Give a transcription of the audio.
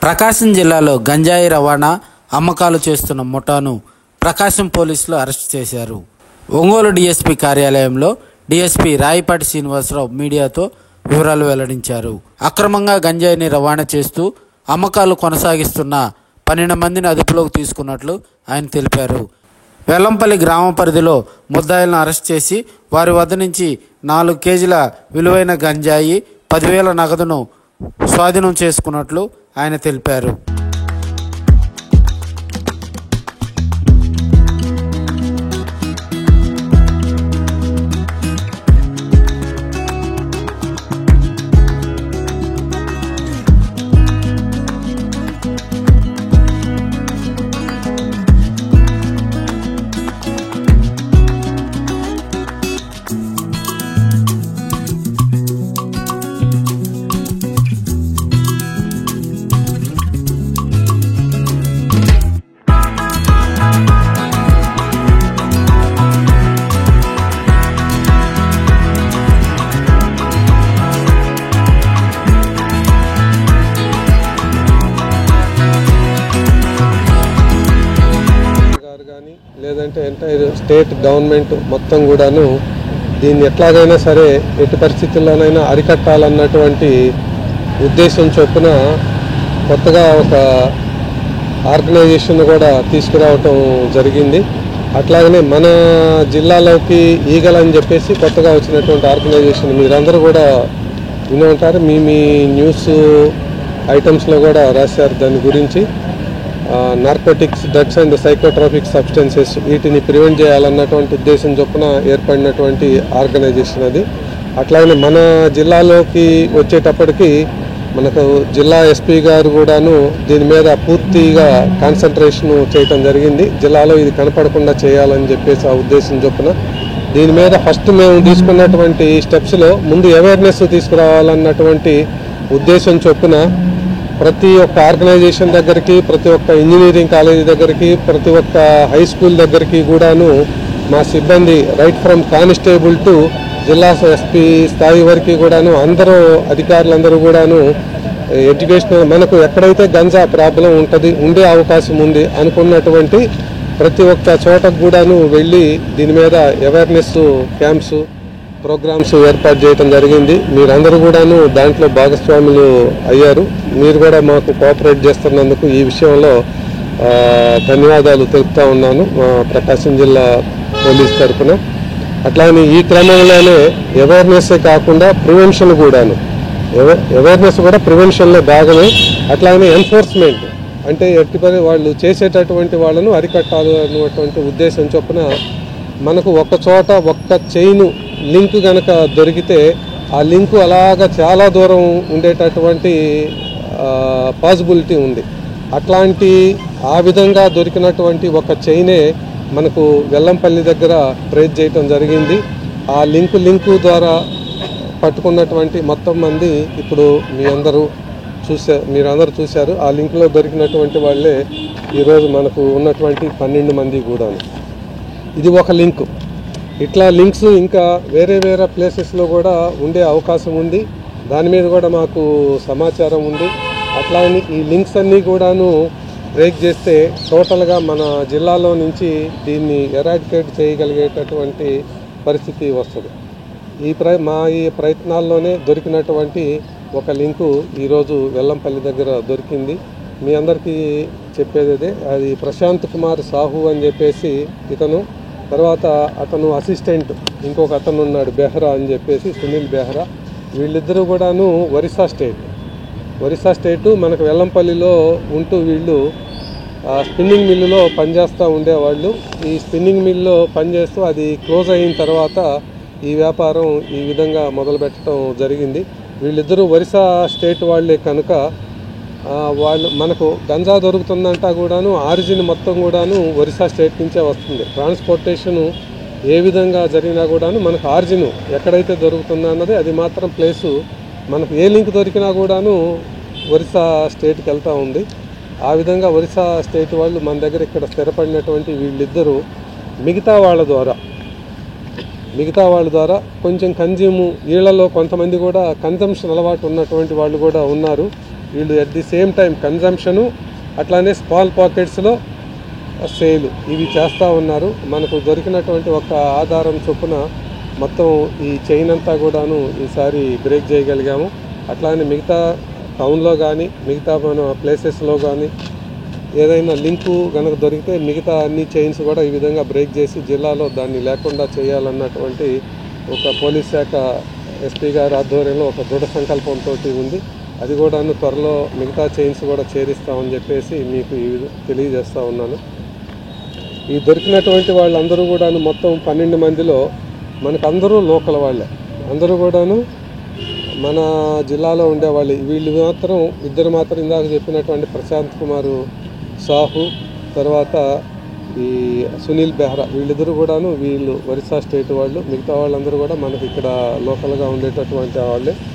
ప్రకాశం జిల్లాలో గంజాయి రవాణా అమ్మకాలు చేస్తున్న ముఠాను ప్రకాశం పోలీసులు అరెస్ట్ చేశారు. ఒంగోలు డీఎస్పీ కార్యాలయంలో డీఎస్పీ రాయపాటి శ్రీనివాసరావు మీడియాతో వివరాలు వెల్లడించారు. అక్రమంగా గంజాయిని రవాణా చేస్తూ అమ్మకాలు కొనసాగిస్తున్న 12 మందిని అదుపులోకి తీసుకున్నట్లు ఆయన తెలిపారు. వెల్లంపల్లి గ్రామ పరిధిలో ముద్దాయిలను అరెస్ట్ చేసి వారి వద్ద నుంచి 4 కేజీల విలువైన గంజాయి 10,000 నగదును స్వాధీనం చేసుకున్నట్లు ఆయన తెలిపారు. లేదంటే ఎంటైర్ స్టేట్ గవర్నమెంట్ మొత్తం కూడాను దీన్ని ఎట్లాగైనా సరే ఎట్టి పరిస్థితుల్లోనైనా అరికట్టాలన్నటువంటి ఉద్దేశం చొప్పున కొత్తగా ఒక ఆర్గనైజేషన్ కూడా తీసుకురావటం జరిగింది. అట్లాగనే మన జిల్లాలోకి ఈగల్ అని చెప్పేసి కొత్తగా వచ్చినటువంటి ఆర్గనైజేషన్ మీరందరూ కూడా విని ఉంటారు. మీ న్యూస్ ఐటమ్స్లో కూడా రాశారు దాని గురించి. Narcotics, drugs and psychotropic substances వీటిని ప్రివెంట్ చేయాలన్నటువంటి ఉద్దేశం చొప్పున ఏర్పడినటువంటి ఆర్గనైజేషన్ అది. అట్లాగే మన జిల్లాలోకి వచ్చేటప్పటికి మనకు జిల్లా ఎస్పీ గారు కూడాను దీని మీద పూర్తిగా కాన్సన్ట్రేషన్ చేయటం జరిగింది. జిల్లాలో ఇది కనపడకుండా చేయాలని చెప్పేసి ఆ ఉద్దేశం చొప్పున దీని మీద ఫస్ట్ మేము తీసుకున్నటువంటి స్టెప్స్లో ముందు అవేర్నెస్ తీసుకురావాలన్నటువంటి ఉద్దేశం చొప్పున ప్రతి ఒక్క ఆర్గనైజేషన్ దగ్గరికి, ప్రతి ఒక్క ఇంజనీరింగ్ కాలేజీ దగ్గరికి, ప్రతి ఒక్క హై స్కూల్ దగ్గరికి కూడాను మా సిబ్బంది రైట్ ఫ్రమ్ కానిస్టేబుల్ టు జిల్లా ఎస్పీ స్థాయి వరకు కూడాను అందరూ అధికారులందరూ కూడాను ఎడ్యుకేషన్ మనకు ఎక్కడైతే గంజా ప్రాబ్లం ఉండే అవకాశం ఉంది అనుకున్నటువంటి ప్రతి ఒక్క చోటకు కూడాను వెళ్ళి దీని మీద అవేర్నెస్ క్యాంప్స్ ప్రోగ్రామ్స్ ఏర్పాటు చేయడం జరిగింది. మీరందరూ కూడాను దాంట్లో భాగస్వాములు అయ్యారు. మీరు కూడా మాకు కోఆపరేట్ చేస్తున్నందుకు ఈ విషయంలో ధన్యవాదాలు తెలుపుతా ఉన్నాను మా ప్రకాశం జిల్లా పోలీస్ తరఫున. అట్లానే ఈ క్రమంలోనే అవేర్నెస్సే కాకుండా ప్రివెన్షన్ కూడాను, అవేర్నెస్ కూడా ప్రివెన్షన్లో భాగమే. అట్లానే ఎన్ఫోర్స్మెంట్ అంటే ఎట్టిపరి వాళ్ళు చేసేటటువంటి వాళ్ళను అరికట్టాలి అన్నటువంటి ఉద్దేశం చొప్పున మనకు ఒక చోట ఒక్క చైను లింక్ కనుక దొరికితే ఆ లింకు అలాగా చాలా దూరం ఉండేటటువంటి పాసిబిలిటీ ఉంది. అట్లాంటి ఆ విధంగా దొరికినటువంటి ఒక చైనే మనకు వెల్లంపల్లి దగ్గర ట్రేస్ చేయటం జరిగింది. ఆ లింకు ద్వారా పట్టుకున్నటువంటి మొత్తం మంది ఇప్పుడు మీరందరూ చూశారు. ఆ లింకులో దొరికినటువంటి వాళ్ళే ఈరోజు మనకు ఉన్నటువంటి 12 మంది కూడా. ఇది ఒక లింకు. ఇట్లా లింక్స్ ఇంకా వేరే ప్లేసెస్లో కూడా ఉండే అవకాశం ఉంది. దాని మీద కూడా మాకు సమాచారం ఉంది. అట్లానే ఈ లింక్స్ అన్నీ కూడాను బ్రేక్ చేస్తే టోటల్గా మన జిల్లాలో నుంచి దీన్ని ఎరాడికేట్ చేయగలిగేటటువంటి పరిస్థితి వస్తుంది. ఈ ప్రయత్నాల్లోనే దొరికినటువంటి ఒక లింకు ఈరోజు వెల్లంపల్లి దగ్గర దొరికింది. మీ అందరికీ చెప్పేదే అది ప్రశాంత్ కుమార్ సాహు అని చెప్పేసి ఇతను. తర్వాత అతను అసిస్టెంట్ ఇంకొక అతను ఉన్నాడు బెహ్రా అని చెప్పేసి, సునీల్ బెహ్రా. వీళ్ళిద్దరూ కూడాను ఒరిస్సా స్టేటు మనకు వెల్లంపల్లిలో ఉంటూ వీళ్ళు స్పిన్నింగ్ మిల్లులో పనిచేస్తూ ఉండేవాళ్ళు. ఈ స్పిన్నింగ్ మిల్లులో పనిచేస్తూ అది క్లోజ్ అయిన తర్వాత ఈ వ్యాపారం ఈ విధంగా మొదలుపెట్టడం జరిగింది. వీళ్ళిద్దరూ ఒరిస్సా స్టేట్ వాళ్ళే కనుక వాళ్ళు మనకు గంజా దొరుకుతుందంటా కూడాను ఆరిజిన్ మొత్తం కూడాను ఒరిస్సా స్టేట్ నుంచే వస్తుంది. ట్రాన్స్పోర్టేషను ఏ విధంగా జరిగినా కూడాను మనకు ఆరిజిన్ ఎక్కడైతే దొరుకుతుందో అన్నది అది మాత్రం ప్లేసు మనకు ఏ లింక్ దొరికినా కూడాను ఒరిస్సా స్టేట్కి వెళ్తూ ఉంది. ఆ విధంగా ఒరిస్సా స్టేట్ వాళ్ళు మన దగ్గర ఇక్కడ స్థిరపడినటువంటి వీళ్ళిద్దరూ మిగతా వాళ్ళ ద్వారా మిగతా వాళ్ళ ద్వారా కొంచెం కన్జ్యూమ్ వీళ్ళలో కొంతమంది కూడా కన్జంప్షన్ అలవాటు ఉన్నటువంటి వాళ్ళు కూడా ఉన్నారు. వీళ్ళు at the same time consumption అట్లానే స్మాల్ పాకెట్స్లో సేల్ ఇవి చేస్తూ ఉన్నారు. మనకు దొరికినటువంటి ఒక ఆధారం చొప్పున మొత్తం ఈ చైన్ అంతా కూడాను ఈసారి బ్రేక్ చేయగలిగాము. అట్లానే మిగతా టౌన్లో కానీ మిగతా మన ప్లేసెస్లో కానీ ఏదైనా లింకు కనుక దొరికితే మిగతా అన్ని చైన్స్ కూడా ఈ విధంగా బ్రేక్ చేసి జిల్లాలో దాన్ని లేకుండా చేయాలన్నటువంటి ఒక పోలీస్ శాఖ ఎస్పీ గారి ఆధ్వర్యంలో ఒక దృఢ సంకల్పంతో ఉంది. అది కూడాను త్వరలో మిగతా చైన్స్ కూడా చేరిస్తామని చెప్పేసి మీకు తెలియజేస్తూ ఉన్నాను. ఈ దొరికినటువంటి వాళ్ళందరూ కూడాను మొత్తం 12 మందిలో మనకు అందరూ లోకల్ వాళ్ళే, అందరూ కూడాను మన జిల్లాలో ఉండేవాళ్ళు. వీళ్ళు మాత్రం ఇద్దరు మాత్రం ఇందాక చెప్పినటువంటి ప్రశాంత్ కుమార్ సాహు, తర్వాత ఈ సునీల్ బెహ్రా, వీళ్ళిద్దరూ కూడాను వీళ్ళు ఒరిస్సా స్టేట్ వాళ్ళు. మిగతా వాళ్ళందరూ కూడా మనకి ఇక్కడ లోకల్గా ఉండేటటువంటి వాళ్ళే.